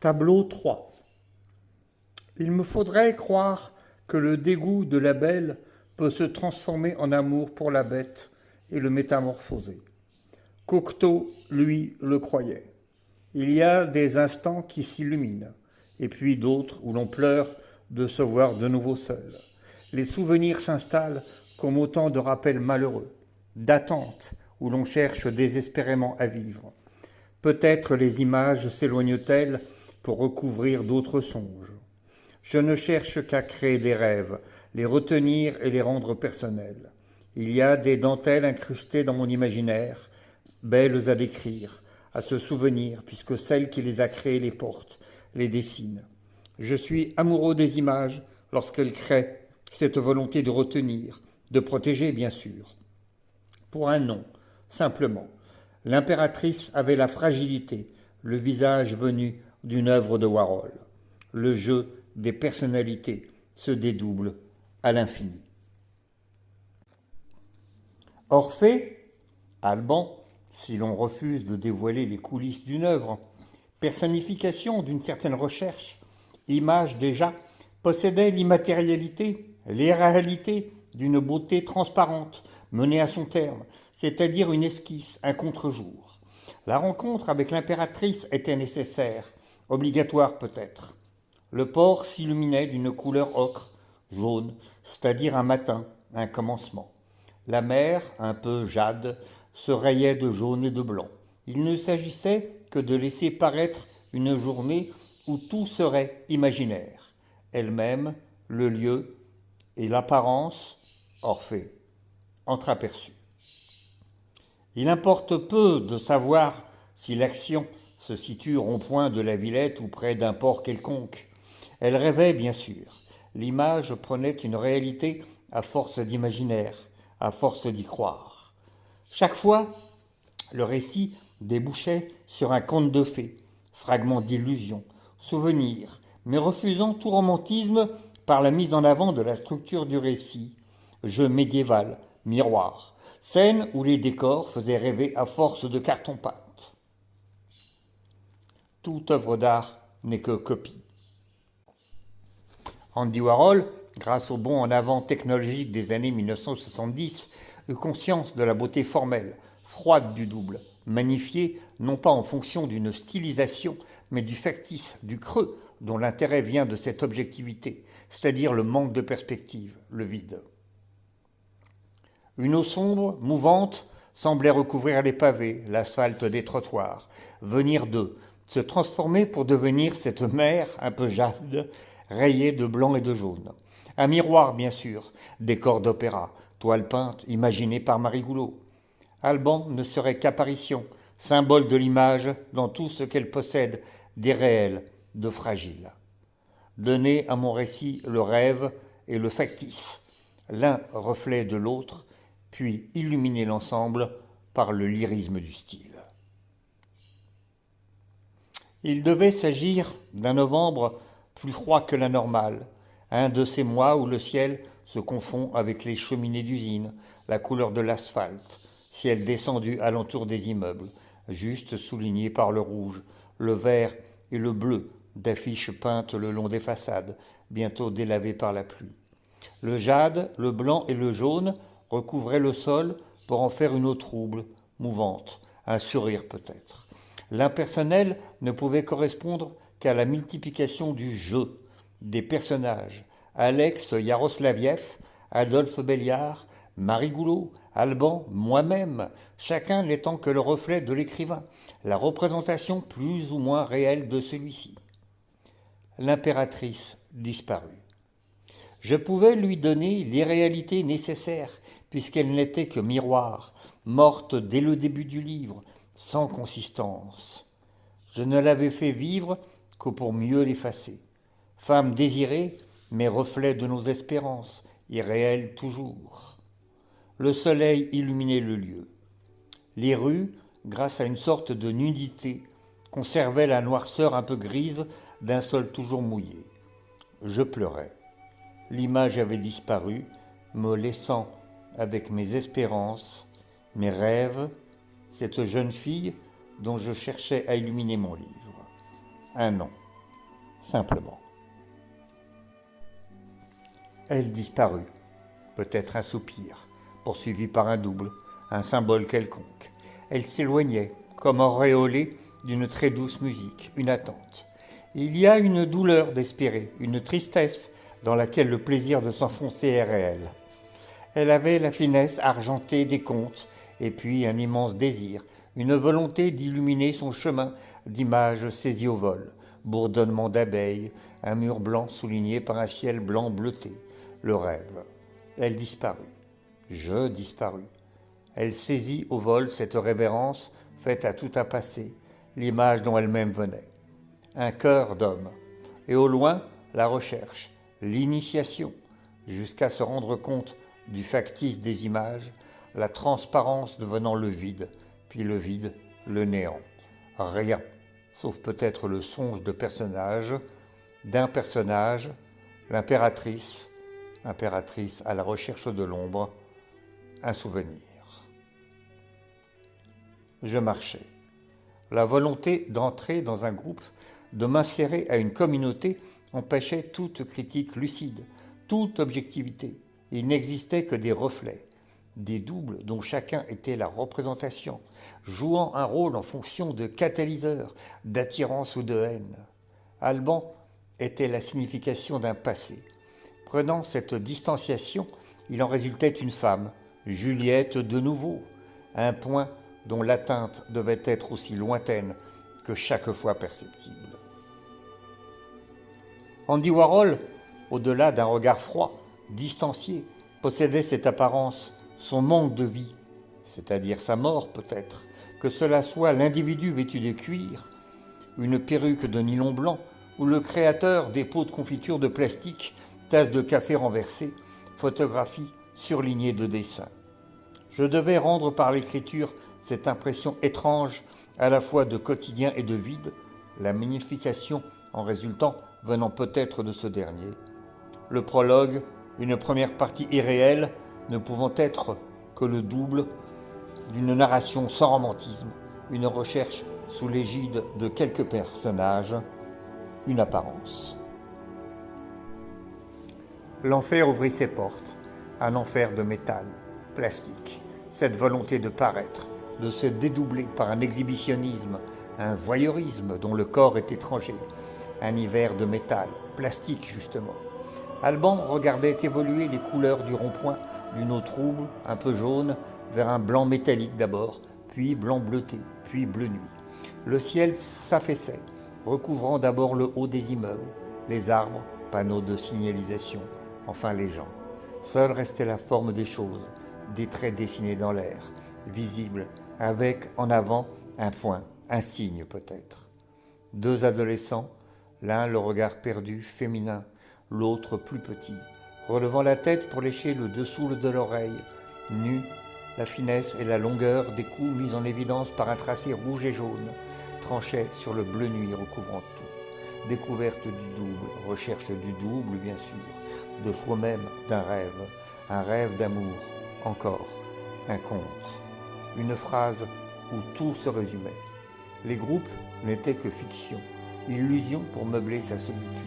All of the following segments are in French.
Tableau 3. Il me faudrait croire que le dégoût de la belle peut se transformer en amour pour la bête et le métamorphoser. Cocteau, lui, le croyait. Il y a des instants qui s'illuminent, et puis d'autres où l'on pleure de se voir de nouveau seul. Les souvenirs s'installent comme autant de rappels malheureux, d'attentes où l'on cherche désespérément à vivre. Peut-être les images s'éloignent-elles pour recouvrir d'autres songes. Je ne cherche qu'à créer des rêves, les retenir et les rendre personnels. Il y a des dentelles incrustées dans mon imaginaire, belles à décrire, à se souvenir, puisque celle qui les a créées les porte, les dessine. Je suis amoureux des images lorsqu'elles créent cette volonté de retenir, de protéger bien sûr. Pour un nom, simplement. L'impératrice avait la fragilité, le visage venu d'une œuvre de Warhol. Le jeu des personnalités se dédouble à l'infini. Orphée, Alban, si l'on refuse de dévoiler les coulisses d'une œuvre, personnification d'une certaine recherche, image déjà, possédait l'immatérialité, l'irréalité d'une beauté transparente, menée à son terme, c'est-à-dire une esquisse, un contre-jour. La rencontre avec l'impératrice était nécessaire, obligatoire peut-être. Le port s'illuminait d'une couleur ocre, jaune, c'est-à-dire un matin, un commencement. La mer, un peu jade, se rayait de jaune et de blanc. Il ne s'agissait que de laisser paraître une journée où tout serait imaginaire. Elle-même, le lieu et l'apparence, Orphée, entreaperçue. Il importe peu de savoir si l'action se situe au rond-point de la Villette ou près d'un port quelconque. Elle rêvait, bien sûr. L'image prenait une réalité à force d'imaginaire, à force d'y croire. Chaque fois, le récit débouchait sur un conte de fées, fragment d'illusion, souvenir, mais refusant tout romantisme par la mise en avant de la structure du récit. Jeu médiéval, miroir, scène où les décors faisaient rêver à force de carton-pâte. Toute œuvre d'art n'est que copie. Andy Warhol, grâce au bond en avant technologique des années 1970, eut conscience de la beauté formelle, froide du double, magnifiée non pas en fonction d'une stylisation, mais du factice, du creux, dont l'intérêt vient de cette objectivité, c'est-à-dire le manque de perspective, le vide. Une eau sombre, mouvante, semblait recouvrir les pavés, l'asphalte des trottoirs, venir d'eux, se transformer pour devenir cette mer un peu jade, rayée de blanc et de jaune. Un miroir, bien sûr, décor d'opéra, toile peinte imaginée par Marie Goulot. Alban ne serait qu'apparition, symbole de l'image dans tout ce qu'elle possède, d'irréel, de fragile. Donner à mon récit le rêve et le factice, l'un reflet de l'autre, puis illuminer l'ensemble par le lyrisme du style. Il devait s'agir d'un novembre plus froid que la normale, un de ces mois où le ciel se confond avec les cheminées d'usine, la couleur de l'asphalte, ciel descendu alentour des immeubles, juste souligné par le rouge, le vert et le bleu d'affiches peintes le long des façades, bientôt délavées par la pluie. Le jade, le blanc et le jaune recouvraient le sol pour en faire une eau trouble, mouvante, un sourire peut-être. L'impersonnel ne pouvait correspondre qu'à la multiplication du jeu, des personnages. Alex Yaroslaviev, Adolphe Béliard, Marie Goulot, Alban, moi-même, chacun n'étant que le reflet de l'écrivain, la représentation plus ou moins réelle de celui-ci. L'impératrice disparut. Je pouvais lui donner l'irréalité nécessaire, puisqu'elle n'était que miroir, morte dès le début du livre, sans consistance. Je ne l'avais fait vivre que pour mieux l'effacer. Femme désirée, mais reflet de nos espérances, irréelle toujours. Le soleil illuminait le lieu. Les rues, grâce à une sorte de nudité, conservaient la noirceur un peu grise d'un sol toujours mouillé. Je pleurais. L'image avait disparu, me laissant avec mes espérances, mes rêves, cette jeune fille dont je cherchais à illuminer mon livre. Un nom. simplement. Elle disparut, peut-être un soupir, poursuivi par un double, un symbole quelconque. Elle s'éloignait, comme auréolée d'une très douce musique, une attente. Il y a une douleur d'espérer, une tristesse dans laquelle le plaisir de s'enfoncer est réel. Elle avait la finesse argentée des contes, et puis un immense désir, une volonté d'illuminer son chemin d'images saisies au vol, bourdonnement d'abeilles, un mur blanc souligné par un ciel blanc bleuté, le rêve. Elle disparut. Je disparus. Elle saisit au vol cette révérence faite à tout un passé, l'image dont elle-même venait. Un cœur d'homme. Et au loin, la recherche, l'initiation, jusqu'à se rendre compte du factice des images, la transparence devenant le vide, puis le vide, le néant. Rien, sauf peut-être le songe de personnage, d'un personnage, l'impératrice, impératrice à la recherche de l'ombre, un souvenir. Je marchais. La volonté d'entrer dans un groupe, de m'insérer à une communauté, empêchait toute critique lucide, toute objectivité. Il n'existait que des reflets, des doubles dont chacun était la représentation, jouant un rôle en fonction de catalyseur, d'attirance ou de haine. Alban était la signification d'un passé. Prenant cette distanciation, il en résultait une femme, Juliette de nouveau, un point dont l'atteinte devait être aussi lointaine que chaque fois perceptible. Andy Warhol, au-delà d'un regard froid, distancié, possédait cette apparence, son manque de vie, c'est-à-dire sa mort peut-être, que cela soit l'individu vêtu de cuir, une perruque de nylon blanc, ou le créateur des pots de confiture de plastique, tasses de café renversées, photographies surlignées de dessins. Je devais rendre par l'écriture cette impression étrange à la fois de quotidien et de vide, la magnification en résultant venant peut-être de ce dernier. Le prologue, une première partie irréelle, ne pouvant être que le double d'une narration sans romantisme, une recherche sous l'égide de quelques personnages, une apparence. L'enfer ouvrit ses portes, un enfer de métal, plastique, cette volonté de paraître, de se dédoubler par un exhibitionnisme, un voyeurisme dont le corps est étranger, un hiver de métal, plastique justement. Alban regardait évoluer les couleurs du rond-point d'une eau trouble, un peu jaune, vers un blanc métallique d'abord, puis blanc bleuté, puis bleu nuit. Le ciel s'affaissait, recouvrant d'abord le haut des immeubles, les arbres, panneaux de signalisation, enfin les gens. Seule restait la forme des choses, des traits dessinés dans l'air, visibles, avec en avant un point, un signe peut-être. Deux adolescents, l'un le regard perdu, féminin, l'autre plus petit, relevant la tête pour lécher le dessous de l'oreille, nus, la finesse et la longueur des coups mis en évidence par un tracé rouge et jaune, tranchaient sur le bleu nuit recouvrant tout. Découverte du double, recherche du double bien sûr, de soi-même, d'un rêve, un rêve d'amour, encore, un conte, une phrase où tout se résumait. Les groupes n'étaient que fiction, illusion pour meubler sa solitude.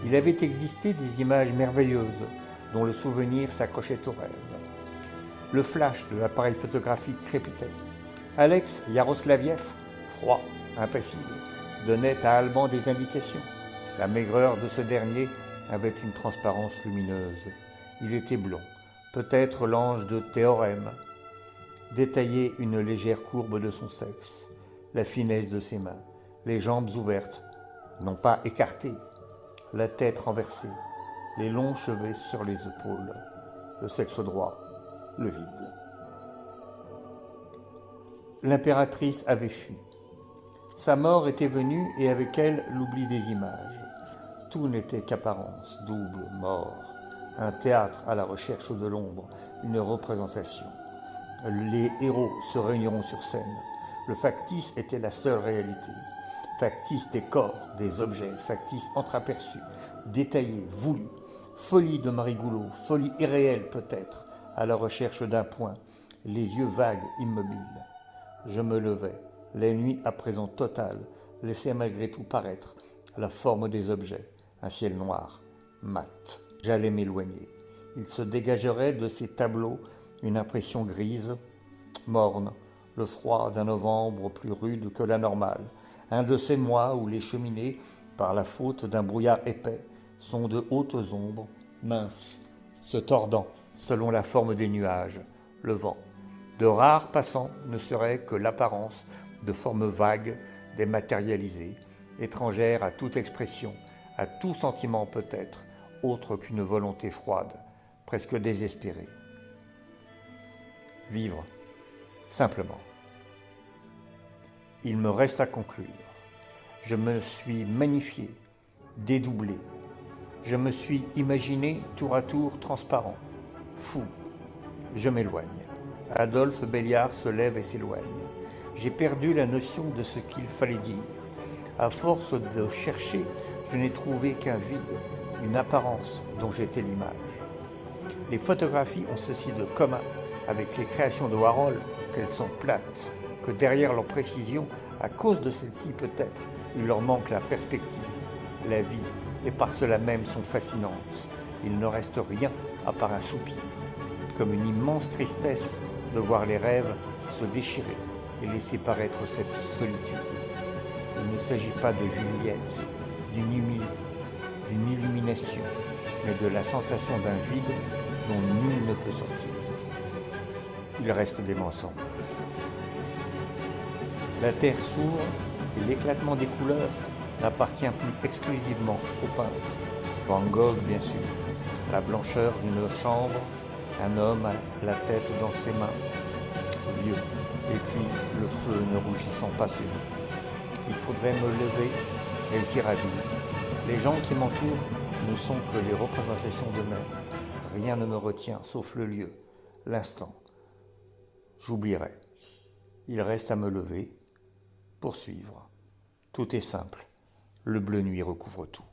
Il avait existé des images merveilleuses dont le souvenir s'accrochait au rêve. Le flash de l'appareil photographique crépitait. Alex Yaroslaviev, froid, impassible, donnait à Alban des indications. La maigreur de ce dernier avait une transparence lumineuse. Il était blond, peut-être l'ange de Théorème. Détaillait une légère courbe de son sexe, la finesse de ses mains, les jambes ouvertes, non pas écartées, la tête renversée, les longs cheveux sur les épaules, le sexe droit, le vide. L'impératrice avait fui. Sa mort était venue et avec elle l'oubli des images. Tout n'était qu'apparence, double, mort, un théâtre à la recherche de l'ombre, une représentation. Les héros se réuniront sur scène. Le factice était la seule réalité. Factice des corps, des objets, factice entreaperçu, détaillé, voulu. Folie de Marie Goulot, folie irréelle peut-être, à la recherche d'un point, les yeux vagues, immobiles. Je me levai. La nuit à présent totale laissait malgré tout paraître, la forme des objets, un ciel noir, mat. J'allais m'éloigner. Il se dégagerait de ces tableaux une impression grise, morne, le froid d'un novembre plus rude que la normale, un de ces mois où les cheminées, par la faute d'un brouillard épais, sont de hautes ombres, minces, se tordant selon la forme des nuages, le vent. De rares passants ne seraient que l'apparence de formes vagues, dématérialisées, étrangères à toute expression, à tout sentiment peut-être, autre qu'une volonté froide, presque désespérée. Vivre, simplement. Il me reste à conclure. Je me suis magnifié, dédoublé. Je me suis imaginé tour à tour transparent, fou. Je m'éloigne. Adolphe Béliard se lève et s'éloigne. J'ai perdu la notion de ce qu'il fallait dire. À force de chercher, je n'ai trouvé qu'un vide, une apparence dont j'étais l'image. Les photographies ont ceci de commun avec les créations de Warhol qu'elles sont plates, que derrière leur précision, à cause de celle-ci peut-être, il leur manque la perspective, la vie, et par cela même sont fascinantes. Il ne reste rien à part un soupir, comme une immense tristesse de voir les rêves se déchirer et laisser paraître cette solitude. Il ne s'agit pas de Juliette, d'une illumination, mais de la sensation d'un vide dont nul ne peut sortir. Il reste des mensonges. La terre s'ouvre et l'éclatement des couleurs n'appartient plus exclusivement au peintre. Van Gogh, bien sûr, la blancheur d'une chambre, un homme à la tête dans ses mains, vieux, et puis le feu ne rougissant pas suivi. Il faudrait me lever, réussir à vivre. Les gens qui m'entourent ne sont que les représentations d'eux-mêmes. Rien ne me retient, sauf le lieu, l'instant. J'oublierai. Il reste à me lever, poursuivre. Tout est simple. Le bleu nuit recouvre tout.